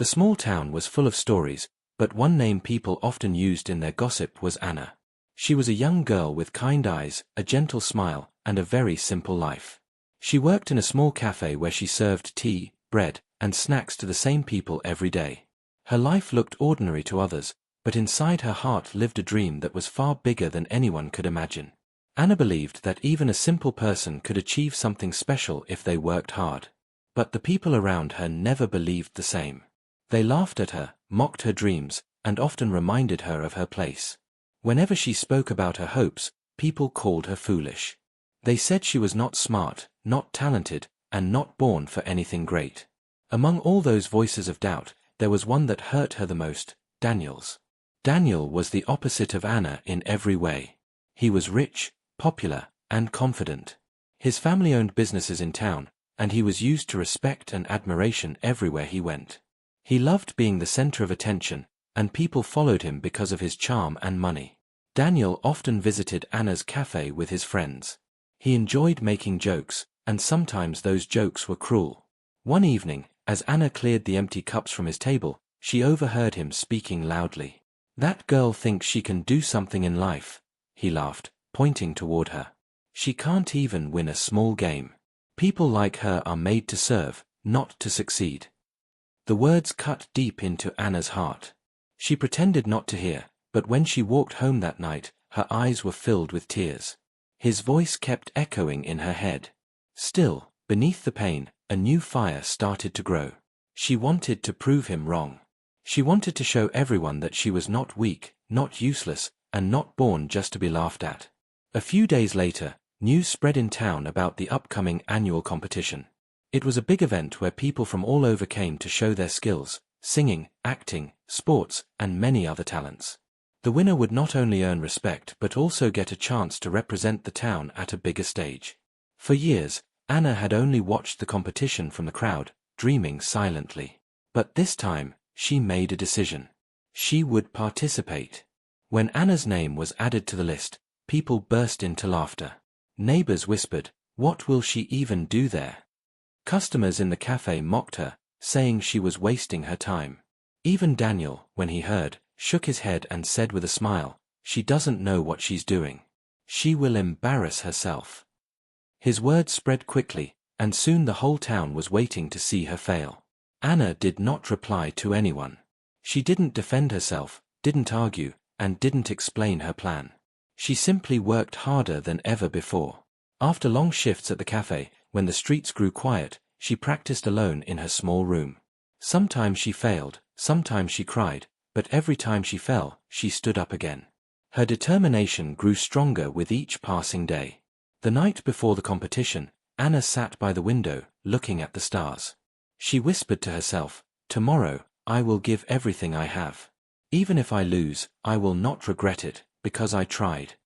The small town was full of stories, but one name people often used in their gossip was Anna. She was a young girl with kind eyes, a gentle smile, and a very simple life. She worked in a small cafe where she served tea, bread, and snacks to the same people every day. Her life looked ordinary to others, but inside her heart lived a dream that was far bigger than anyone could imagine. Anna believed that even a simple person could achieve something special if they worked hard. But the people around her never believed the same. They laughed at her, mocked her dreams, and often reminded her of her place. Whenever she spoke about her hopes, people called her foolish. They said she was not smart, not talented, and not born for anything great. Among all those voices of doubt, there was one that hurt her the most, Daniel's. Daniel was the opposite of Anna in every way. He was rich, popular, and confident. His family owned businesses in town, and he was used to respect and admiration everywhere he went. He loved being the center of attention, and people followed him because of his charm and money. Daniel often visited Anna's cafe with his friends. He enjoyed making jokes, and sometimes those jokes were cruel. One evening, as Anna cleared the empty cups from his table, she overheard him speaking loudly. "That girl thinks she can do something in life," he laughed, pointing toward her. "She can't even win a small game. People like her are made to serve, not to succeed." The words cut deep into Anna's heart. She pretended not to hear, but when she walked home that night, her eyes were filled with tears. His voice kept echoing in her head. Still, beneath the pain, a new fire started to grow. She wanted to prove him wrong. She wanted to show everyone that she was not weak, not useless, and not born just to be laughed at. A few days later, news spread in town about the upcoming annual competition. It was a big event where people from all over came to show their skills, singing, acting, sports, and many other talents. The winner would not only earn respect but also get a chance to represent the town at a bigger stage. For years, Anna had only watched the competition from the crowd, dreaming silently. But this time, she made a decision. She would participate. When Anna's name was added to the list, people burst into laughter. Neighbors whispered, "What will she even do there?" Customers in the cafe mocked her, saying she was wasting her time. Even Daniel, when he heard, shook his head and said with a smile, "She doesn't know what she's doing. She will embarrass herself." His words spread quickly, and soon the whole town was waiting to see her fail. Anna did not reply to anyone. She didn't defend herself, didn't argue, and didn't explain her plan. She simply worked harder than ever before. After long shifts at the cafe, when the streets grew quiet, she practiced alone in her small room. Sometimes she failed, sometimes she cried, but every time she fell, she stood up again. Her determination grew stronger with each passing day. The night before the competition, Anna sat by the window, looking at the stars. She whispered to herself, "Tomorrow, I will give everything I have. Even if I lose, I will not regret it, because I tried."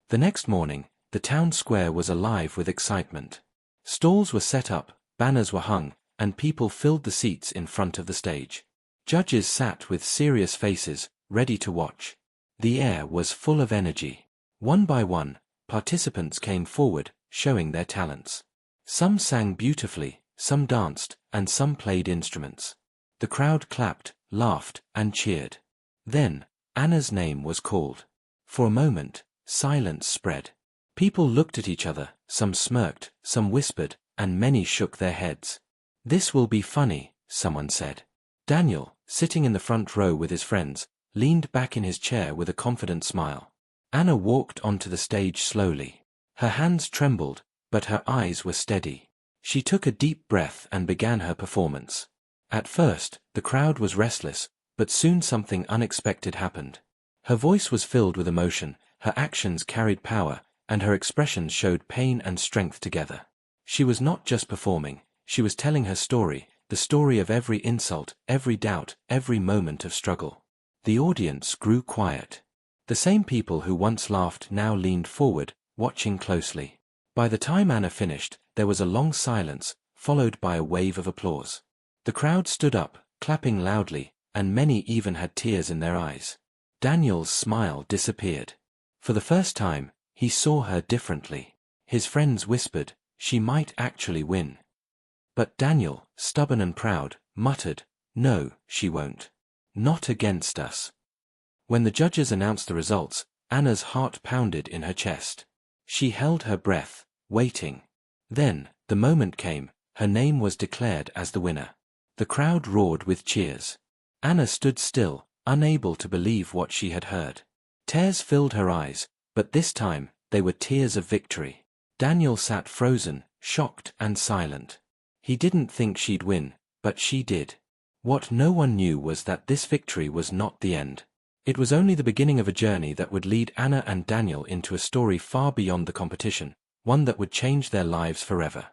The next morning, the town square was alive with excitement. Stalls were set up, banners were hung, and people filled the seats in front of the stage. Judges sat with serious faces, ready to watch. The air was full of energy. One by one, participants came forward, showing their talents. Some sang beautifully, some danced, and some played instruments. The crowd clapped, laughed, and cheered. Then, Anna's name was called. For a moment, silence spread. People looked at each other, some smirked, some whispered, and many shook their heads. "This will be funny," someone said. Daniel, sitting in the front row with his friends, leaned back in his chair with a confident smile. Anna walked onto the stage slowly. Her hands trembled, but her eyes were steady. She took a deep breath and began her performance. At first, the crowd was restless, but soon something unexpected happened. Her voice was filled with emotion, her actions carried power, and her expressions showed pain and strength together. She was not just performing, she was telling her story, the story of every insult, every doubt, every moment of struggle. The audience grew quiet. The same people who once laughed now leaned forward, watching closely. By the time Anna finished, there was a long silence, followed by a wave of applause. The crowd stood up, clapping loudly, and many even had tears in their eyes. Daniel's smile disappeared. For the first time, he saw her differently. His friends whispered, "She might actually win." But Daniel, stubborn and proud, muttered, No, she won't. Not against us. When the judges announced the results, Anna's heart pounded in her chest. She held her breath, waiting. Then, the moment came, her name was declared as the winner. The crowd roared with cheers. Anna stood still, unable to believe what she had heard. Tears filled her eyes, but this time, they were tears of victory. Daniel sat frozen, shocked and silent. He didn't think she'd win, but she did. What no one knew was that this victory was not the end. It was only the beginning of a journey that would lead Anna and Daniel into a story far beyond the competition, one that would change their lives forever.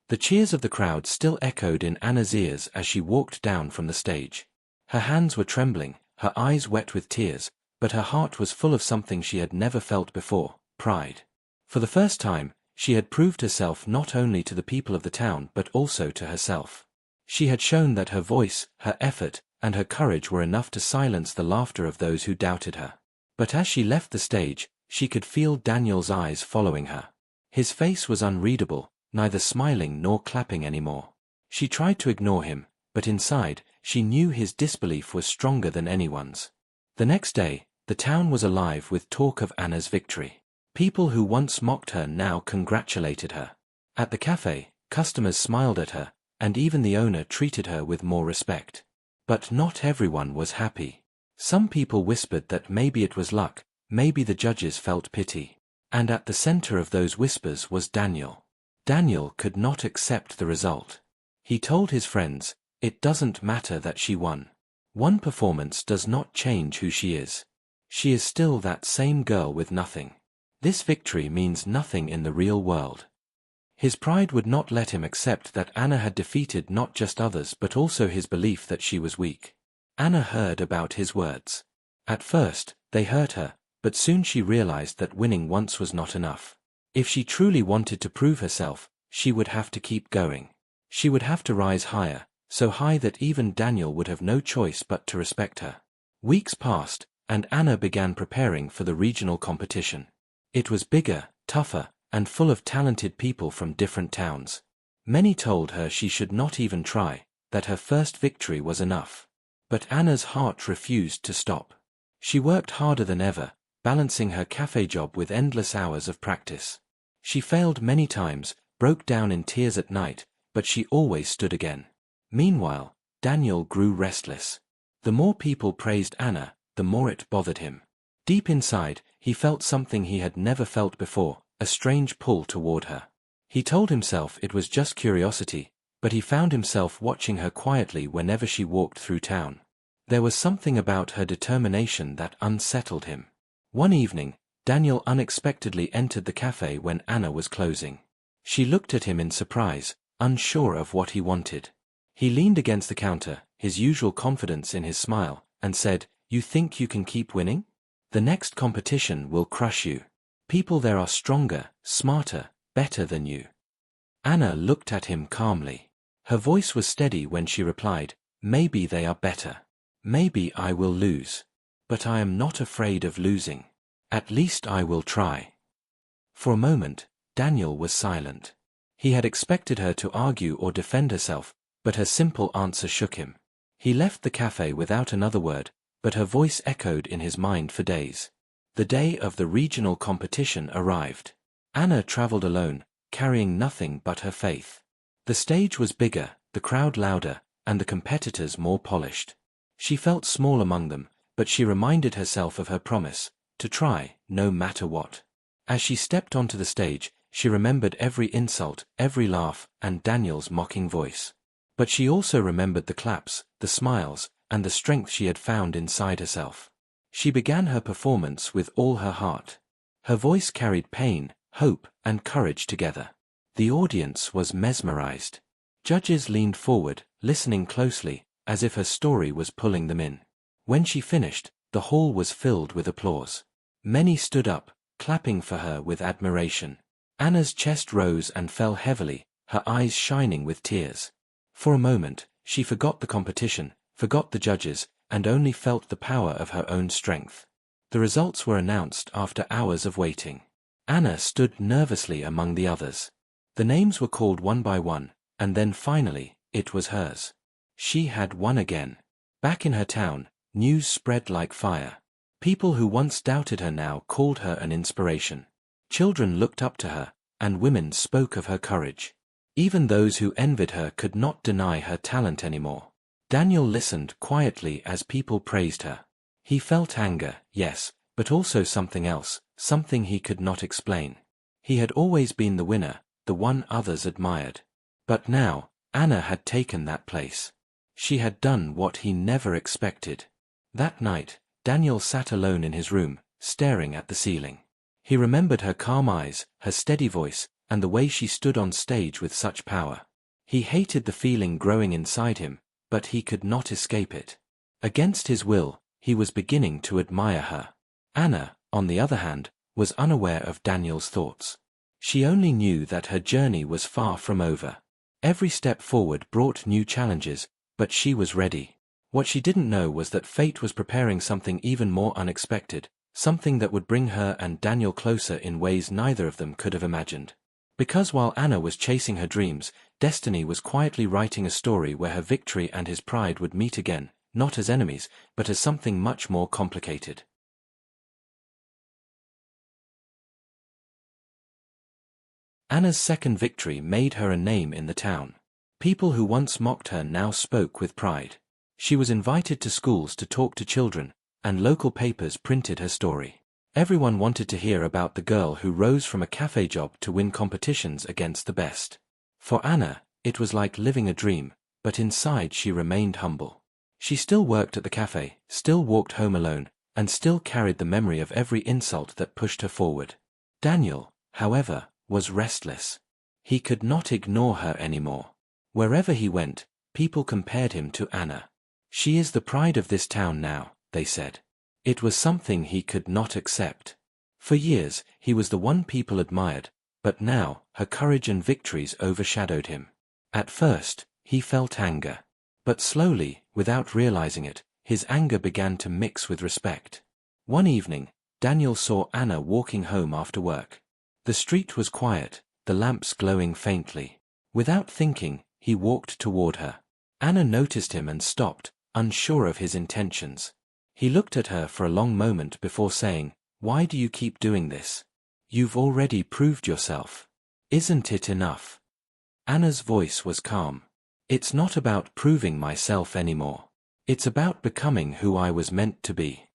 The cheers of the crowd still echoed in Anna's ears as she walked down from the stage. Her hands were trembling, her eyes wet with tears, but her heart was full of something she had never felt before, pride. For the first time, she had proved herself not only to the people of the town but also to herself. She had shown that her voice, her effort, and her courage were enough to silence the laughter of those who doubted her. But as she left the stage, she could feel Daniel's eyes following her. His face was unreadable, neither smiling nor clapping anymore. She tried to ignore him, but inside, she knew his disbelief was stronger than anyone's. The next day, the town was alive with talk of Anna's victory. People who once mocked her now congratulated her. At the cafe, customers smiled at her, and even the owner treated her with more respect. But not everyone was happy. Some people whispered that maybe it was luck, maybe the judges felt pity. And at the center of those whispers was Daniel. Daniel could not accept the result. He told his friends, "It doesn't matter that she won. One performance does not change who she is. She is still that same girl with nothing. This victory means nothing in the real world." His pride would not let him accept that Anna had defeated not just others but also his belief that she was weak. Anna heard about his words. At first, they hurt her, but soon she realized that winning once was not enough. If she truly wanted to prove herself, she would have to keep going. She would have to rise higher, so high that even Daniel would have no choice but to respect her. Weeks passed, and Anna began preparing for the regional competition. It was bigger, tougher, and full of talented people from different towns. Many told her she should not even try, that her first victory was enough. But Anna's heart refused to stop. She worked harder than ever, balancing her cafe job with endless hours of practice. She failed many times, broke down in tears at night, but she always stood again. Meanwhile, Daniel grew restless. The more people praised Anna, the more it bothered him. Deep inside, he felt something he had never felt before, a strange pull toward her. He told himself it was just curiosity, but he found himself watching her quietly whenever she walked through town. There was something about her determination that unsettled him. One evening, Daniel unexpectedly entered the cafe when Anna was closing. She looked at him in surprise, unsure of what he wanted. He leaned against the counter, his usual confidence in his smile, and said, "You think you can keep winning? The next competition will crush you. People there are stronger, smarter, better than you." Anna looked at him calmly. Her voice was steady when she replied, "Maybe they are better. Maybe I will lose. But I am not afraid of losing. At least I will try." For a moment, Daniel was silent. He had expected her to argue or defend herself, but her simple answer shook him. He left the cafe without another word, but her voice echoed in his mind for days. The day of the regional competition arrived. Anna traveled alone, carrying nothing but her faith. The stage was bigger, the crowd louder, and the competitors more polished. She felt small among them, but she reminded herself of her promise, to try, no matter what. As she stepped onto the stage, she remembered every insult, every laugh, and Daniel's mocking voice. But she also remembered the claps, the smiles, and the strength she had found inside herself. She began her performance with all her heart. Her voice carried pain, hope, and courage together. The audience was mesmerized. Judges leaned forward, listening closely, as if her story was pulling them in. When she finished, the hall was filled with applause. Many stood up, clapping for her with admiration. Anna's chest rose and fell heavily, her eyes shining with tears. For a moment, she forgot the competition, forgot the judges, and only felt the power of her own strength. The results were announced after hours of waiting. Anna stood nervously among the others. The names were called one by one, and then finally, it was hers. She had won again. Back in her town, news spread like fire. People who once doubted her now called her an inspiration. Children looked up to her, and women spoke of her courage. Even those who envied her could not deny her talent anymore. Daniel listened quietly as people praised her. He felt anger, yes, but also something else, something he could not explain. He had always been the winner, the one others admired. But now, Anna had taken that place. She had done what he never expected. That night, Daniel sat alone in his room, staring at the ceiling. He remembered her calm eyes, her steady voice, and the way she stood on stage with such power. He hated the feeling growing inside him, but he could not escape it. Against his will, he was beginning to admire her. Anna, on the other hand, was unaware of Daniel's thoughts. She only knew that her journey was far from over. Every step forward brought new challenges, but she was ready. What she didn't know was that fate was preparing something even more unexpected, something that would bring her and Daniel closer in ways neither of them could have imagined. Because while Anna was chasing her dreams, destiny was quietly writing a story where her victory and his pride would meet again, not as enemies, but as something much more complicated. Anna's second victory made her a name in the town. People who once mocked her now spoke with pride. She was invited to schools to talk to children, and local papers printed her story. Everyone wanted to hear about the girl who rose from a cafe job to win competitions against the best. For Anna, it was like living a dream, but inside she remained humble. She still worked at the cafe, still walked home alone, and still carried the memory of every insult that pushed her forward. Daniel, however, was restless. He could not ignore her anymore. Wherever he went, people compared him to Anna. She is the pride of this town now, they said. It was something he could not accept. For years, he was the one people admired, but now, her courage and victories overshadowed him. At first, he felt anger. But slowly, without realizing it, his anger began to mix with respect. One evening, Daniel saw Anna walking home after work. The street was quiet, the lamps glowing faintly. Without thinking, he walked toward her. Anna noticed him and stopped, unsure of his intentions. He looked at her for a long moment before saying, "Why do you keep doing this? You've already proved yourself. Isn't it enough?" Anna's voice was calm. "It's not about proving myself anymore. It's about becoming who I was meant to be."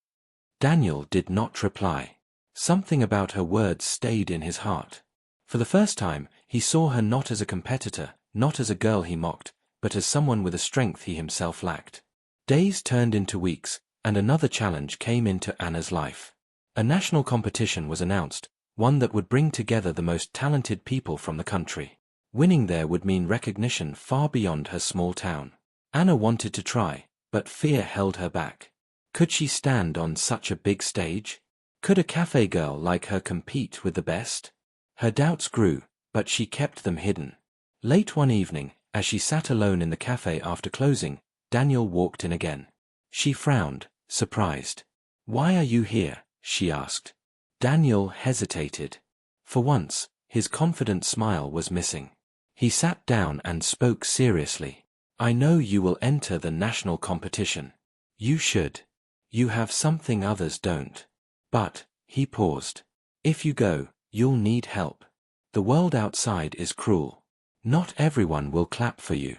Daniel did not reply. Something about her words stayed in his heart. For the first time, he saw her not as a competitor, not as a girl he mocked, but as someone with a strength he himself lacked. Days turned into weeks, and another challenge came into Anna's life. A national competition was announced, one that would bring together the most talented people from the country. Winning there would mean recognition far beyond her small town. Anna wanted to try, but fear held her back. Could she stand on such a big stage? Could a cafe girl like her compete with the best? Her doubts grew, but she kept them hidden. Late one evening, as she sat alone in the cafe after closing, Daniel walked in again. She frowned, surprised. "Why are you here?" she asked. Daniel hesitated. For once, his confident smile was missing. He sat down and spoke seriously. "I know you will enter the national competition. You should. You have something others don't. But," he paused, "if you go, you'll need help. The world outside is cruel. Not everyone will clap for you."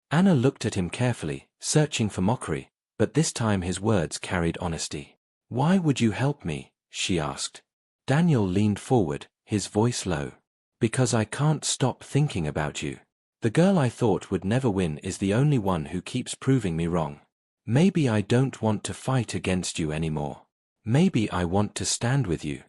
Anna looked at him carefully, searching for mockery, but this time his words carried honesty. "Why would you help me?" she asked. Daniel leaned forward, his voice low. "Because I can't stop thinking about you. The girl I thought would never win is the only one who keeps proving me wrong. Maybe I don't want to fight against you anymore. Maybe I want to stand with you."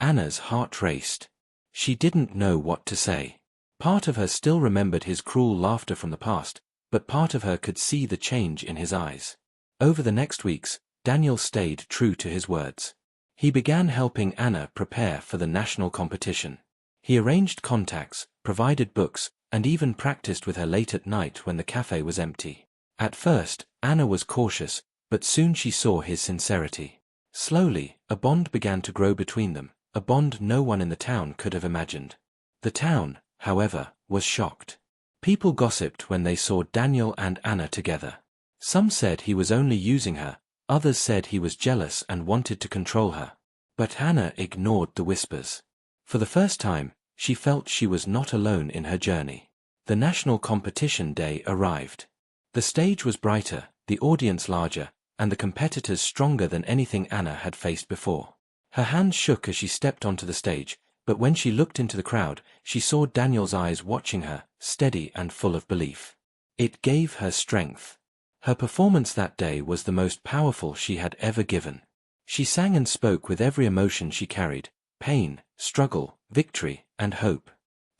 Anna's heart raced. She didn't know what to say. Part of her still remembered his cruel laughter from the past, but part of her could see the change in his eyes. Over the next weeks, Daniel stayed true to his words. He began helping Anna prepare for the national competition. He arranged contacts, provided books, and even practiced with her late at night when the cafe was empty. At first, Anna was cautious, but soon she saw his sincerity. Slowly, a bond began to grow between them, a bond no one in the town could have imagined. The town, however, was shocked. People gossiped when they saw Daniel and Anna together. Some said he was only using her, others said he was jealous and wanted to control her. But Anna ignored the whispers. For the first time, she felt she was not alone in her journey. The national competition day arrived. The stage was brighter, the audience larger, and the competitors stronger than anything Anna had faced before. Her hands shook as she stepped onto the stage, but when she looked into the crowd, she saw Daniel's eyes watching her, steady and full of belief. It gave her strength. Her performance that day was the most powerful she had ever given. She sang and spoke with every emotion she carried: pain, struggle, victory, and hope.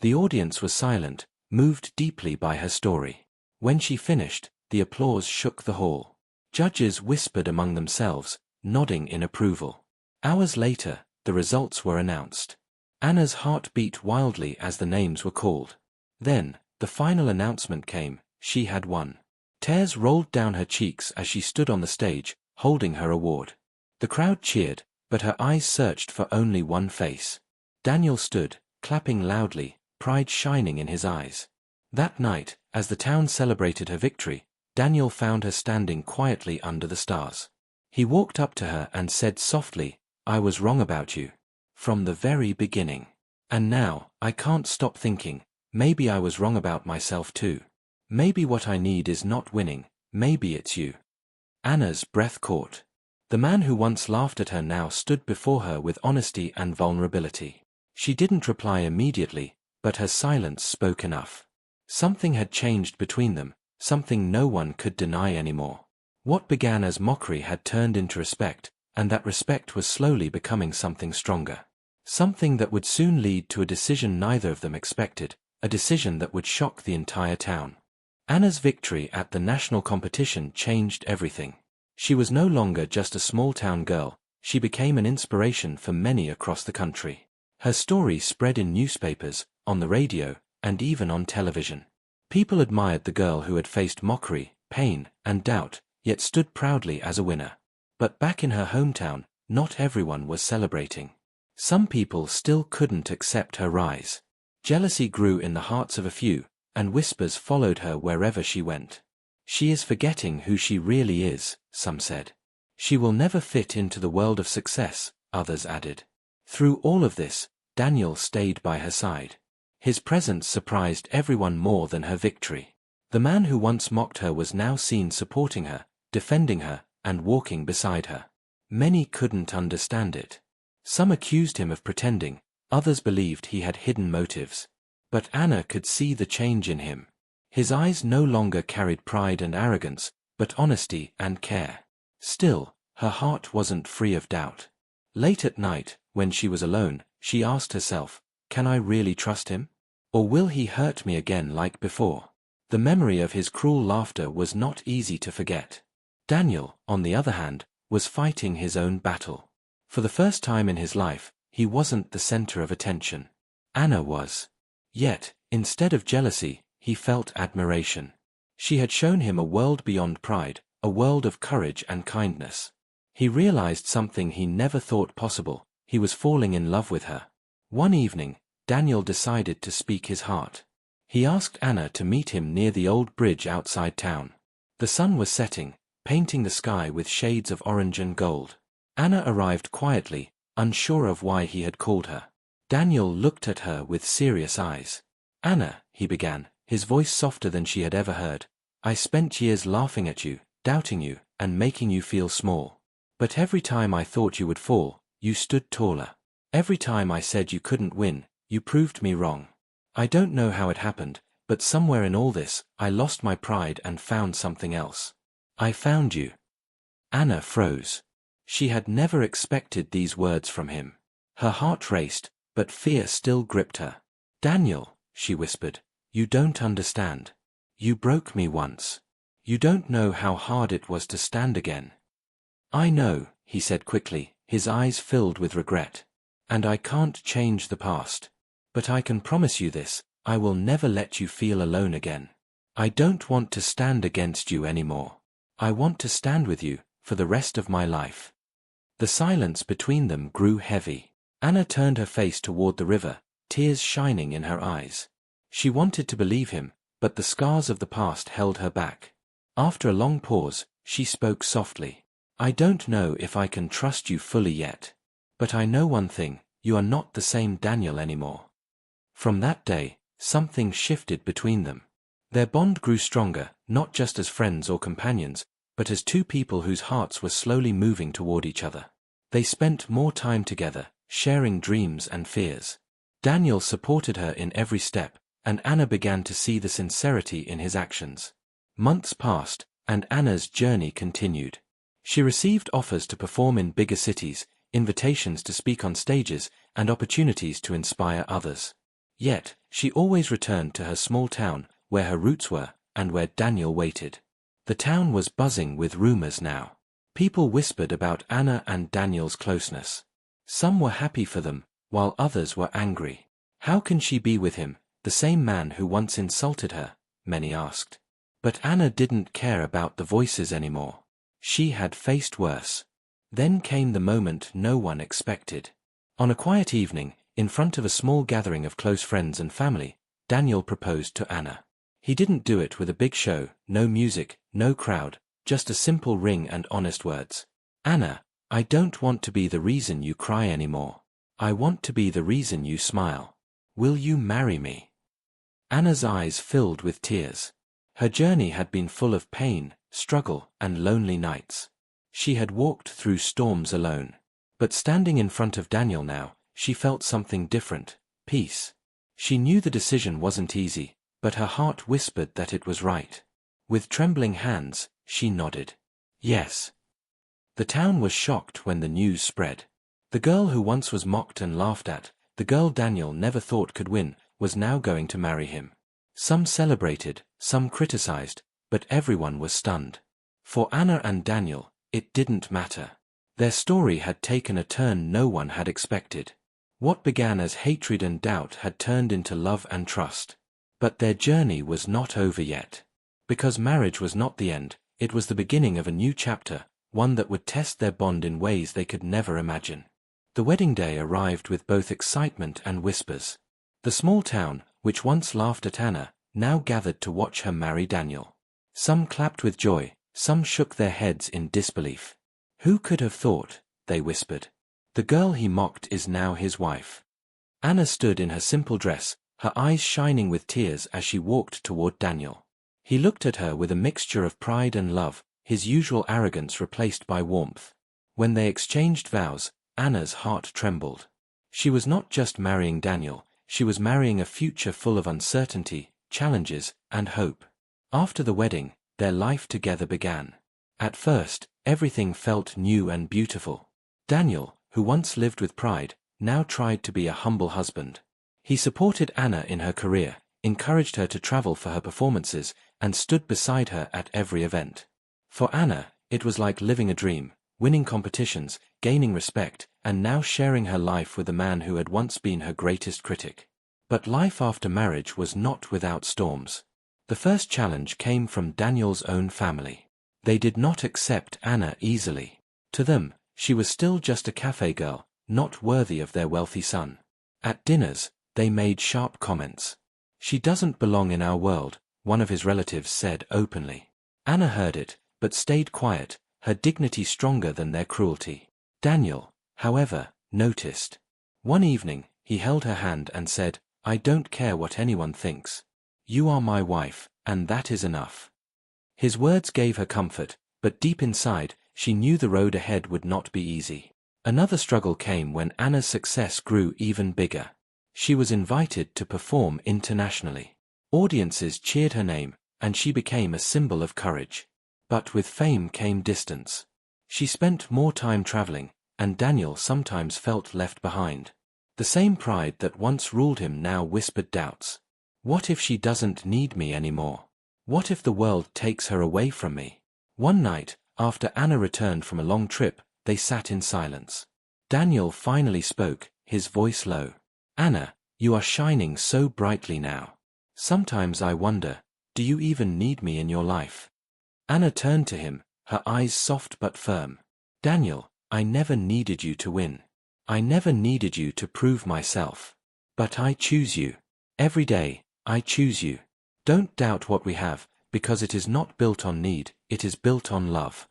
The audience was silent, moved deeply by her story. When she finished, the applause shook the hall. Judges whispered among themselves, nodding in approval. Hours later, the results were announced. Anna's heart beat wildly as the names were called. Then, the final announcement came: she had won. Tears rolled down her cheeks as she stood on the stage, holding her award. The crowd cheered, but her eyes searched for only one face. Daniel stood, clapping loudly, pride shining in his eyes. That night, as the town celebrated her victory, Daniel found her standing quietly under the stars. He walked up to her and said softly, "I was wrong about you. From the very beginning. And now, I can't stop thinking, maybe I was wrong about myself too. Maybe what I need is not winning, maybe it's you." Anna's breath caught. The man who once laughed at her now stood before her with honesty and vulnerability. She didn't reply immediately, but her silence spoke enough. Something had changed between them, something no one could deny anymore. What began as mockery had turned into respect, and that respect was slowly becoming something stronger. Something that would soon lead to a decision neither of them expected, a decision that would shock the entire town. Anna's victory at the national competition changed everything. She was no longer just a small-town girl, she became an inspiration for many across the country. Her story spread in newspapers, on the radio, and even on television. People admired the girl who had faced mockery, pain, and doubt, yet stood proudly as a winner. But back in her hometown, not everyone was celebrating. Some people still couldn't accept her rise. Jealousy grew in the hearts of a few, and whispers followed her wherever she went. "She is forgetting who she really is," some said. "She will never fit into the world of success," others added. Through all of this, Daniel stayed by her side. His presence surprised everyone more than her victory. The man who once mocked her was now seen supporting her, defending her, and walking beside her. Many couldn't understand it. Some accused him of pretending, others believed he had hidden motives. But Anna could see the change in him. His eyes no longer carried pride and arrogance, but honesty and care. Still, her heart wasn't free of doubt. Late at night, when she was alone, she asked herself, "Can I really trust him? Or will he hurt me again like before?" The memory of his cruel laughter was not easy to forget. Daniel, on the other hand, was fighting his own battle. For the first time in his life, he wasn't the center of attention. Anna was. Yet, instead of jealousy, he felt admiration. She had shown him a world beyond pride, a world of courage and kindness. He realized something he never thought possible: he was falling in love with her. One evening, Daniel decided to speak his heart. He asked Anna to meet him near the old bridge outside town. The sun was setting, painting the sky with shades of orange and gold. Anna arrived quietly, unsure of why he had called her. Daniel looked at her with serious eyes. "Anna," he began, his voice softer than she had ever heard, "I spent years laughing at you, doubting you, and making you feel small. But every time I thought you would fall, you stood taller. Every time I said you couldn't win, you proved me wrong. I don't know how it happened, but somewhere in all this, I lost my pride and found something else. I found you." Anna froze. She had never expected these words from him. Her heart raced, but fear still gripped her. "Daniel," she whispered, "you don't understand. You broke me once. You don't know how hard it was to stand again." "I know," he said quickly, his eyes filled with regret. "And I can't change the past. But I can promise you this: I will never let you feel alone again. I don't want to stand against you anymore. I want to stand with you, for the rest of my life." The silence between them grew heavy. Anna turned her face toward the river, tears shining in her eyes. She wanted to believe him, but the scars of the past held her back. After a long pause, she spoke softly. I don't know if I can trust you fully yet. But I know one thing, you are not the same Daniel anymore. From that day, something shifted between them. Their bond grew stronger, not just as friends or companions, but as two people whose hearts were slowly moving toward each other. They spent more time together, sharing dreams and fears. Daniel supported her in every step, and Anna began to see the sincerity in his actions. Months passed, and Anna's journey continued. She received offers to perform in bigger cities, invitations to speak on stages, and opportunities to inspire others. Yet, she always returned to her small town, where her roots were, and where Daniel waited. The town was buzzing with rumors now. People whispered about Anna and Daniel's closeness. Some were happy for them, while others were angry. How can she be with him, the same man who once insulted her? Many asked. But Anna didn't care about the voices anymore. She had faced worse. Then came the moment no one expected. On a quiet evening, in front of a small gathering of close friends and family, Daniel proposed to Anna. He didn't do it with a big show, no music, no crowd, just a simple ring and honest words. Anna, I don't want to be the reason you cry anymore. I want to be the reason you smile. Will you marry me? Anna's eyes filled with tears. Her journey had been full of pain, struggle, and lonely nights. She had walked through storms alone. But standing in front of Daniel now, she felt something different, peace. She knew the decision wasn't easy, but her heart whispered that it was right. With trembling hands, she nodded. Yes. The town was shocked when the news spread. The girl who once was mocked and laughed at, the girl Daniel never thought could win, was now going to marry him. Some celebrated, some criticized, but everyone was stunned. For Anna and Daniel, it didn't matter. Their story had taken a turn no one had expected. What began as hatred and doubt had turned into love and trust. But their journey was not over yet. Because marriage was not the end, it was the beginning of a new chapter, one that would test their bond in ways they could never imagine. The wedding day arrived with both excitement and whispers. The small town, which once laughed at Anna, now gathered to watch her marry Daniel. Some clapped with joy, some shook their heads in disbelief. Who could have thought, they whispered. The girl he mocked is now his wife. Anna stood in her simple dress, her eyes shining with tears as she walked toward Daniel. He looked at her with a mixture of pride and love, his usual arrogance replaced by warmth. When they exchanged vows, Anna's heart trembled. She was not just marrying Daniel, she was marrying a future full of uncertainty, challenges, and hope. After the wedding, their life together began. At first, everything felt new and beautiful. Daniel, who once lived with pride, now tried to be a humble husband. He supported Anna in her career, encouraged her to travel for her performances, and stood beside her at every event. For Anna, it was like living a dream, winning competitions, gaining respect, and now sharing her life with the man who had once been her greatest critic. But life after marriage was not without storms. The first challenge came from Daniel's own family. They did not accept Anna easily. To them, she was still just a cafe girl, not worthy of their wealthy son. At dinners, they made sharp comments. She doesn't belong in our world, one of his relatives said openly. Anna heard it, but stayed quiet, her dignity stronger than their cruelty. Daniel, however, noticed. One evening, he held her hand and said, I don't care what anyone thinks. You are my wife, and that is enough. His words gave her comfort, but deep inside, she knew the road ahead would not be easy. Another struggle came when Anna's success grew even bigger. She was invited to perform internationally. Audiences cheered her name, and she became a symbol of courage. But with fame came distance. She spent more time traveling, and Daniel sometimes felt left behind. The same pride that once ruled him now whispered doubts. What if she doesn't need me anymore? What if the world takes her away from me? One night, after Anna returned from a long trip, they sat in silence. Daniel finally spoke, his voice low. Anna, you are shining so brightly now. Sometimes I wonder, do you even need me in your life? Anna turned to him, her eyes soft but firm. Daniel, I never needed you to win. I never needed you to prove myself. But I choose you. Every day, I choose you. Don't doubt what we have, because it is not built on need, it is built on love.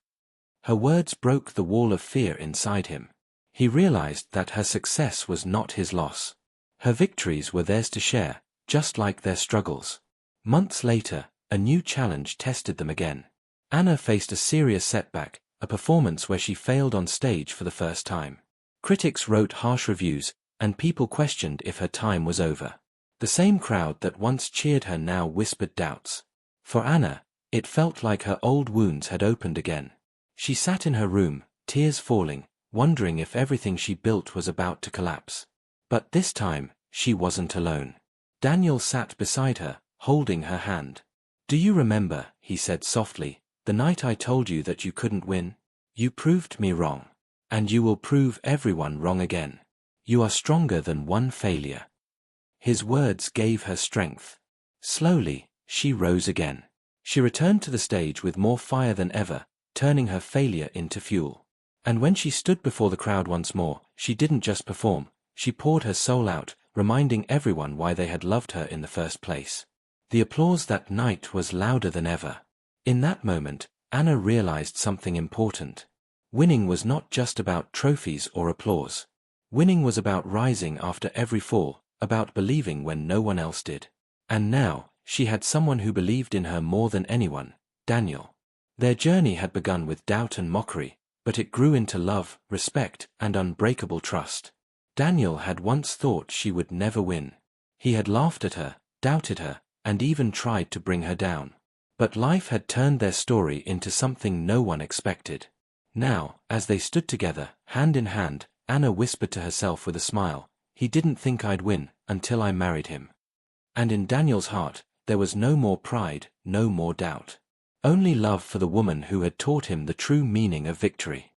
Her words broke the wall of fear inside him. He realized that her success was not his loss. Her victories were theirs to share, just like their struggles. Months later, a new challenge tested them again. Anna faced a serious setback, a performance where she failed on stage for the first time. Critics wrote harsh reviews, and people questioned if her time was over. The same crowd that once cheered her now whispered doubts. For Anna, it felt like her old wounds had opened again. She sat in her room, tears falling, wondering if everything she built was about to collapse. But this time, she wasn't alone. Daniel sat beside her, holding her hand. "Do you remember," he said softly, "the night I told you that you couldn't win? You proved me wrong. And you will prove everyone wrong again. You are stronger than one failure." His words gave her strength. Slowly, she rose again. She returned to the stage with more fire than ever, turning her failure into fuel. And when she stood before the crowd once more, she didn't just perform, she poured her soul out, reminding everyone why they had loved her in the first place. The applause that night was louder than ever. In that moment, Anna realized something important. Winning was not just about trophies or applause. Winning was about rising after every fall, about believing when no one else did. And now, she had someone who believed in her more than anyone, Daniel. Their journey had begun with doubt and mockery, but it grew into love, respect, and unbreakable trust. Daniel had once thought she would never win. He had laughed at her, doubted her, and even tried to bring her down. But life had turned their story into something no one expected. Now, as they stood together, hand in hand, Anna whispered to herself with a smile, "He didn't think I'd win, until I married him." And in Daniel's heart, there was no more pride, no more doubt. Only love for the woman who had taught him the true meaning of victory.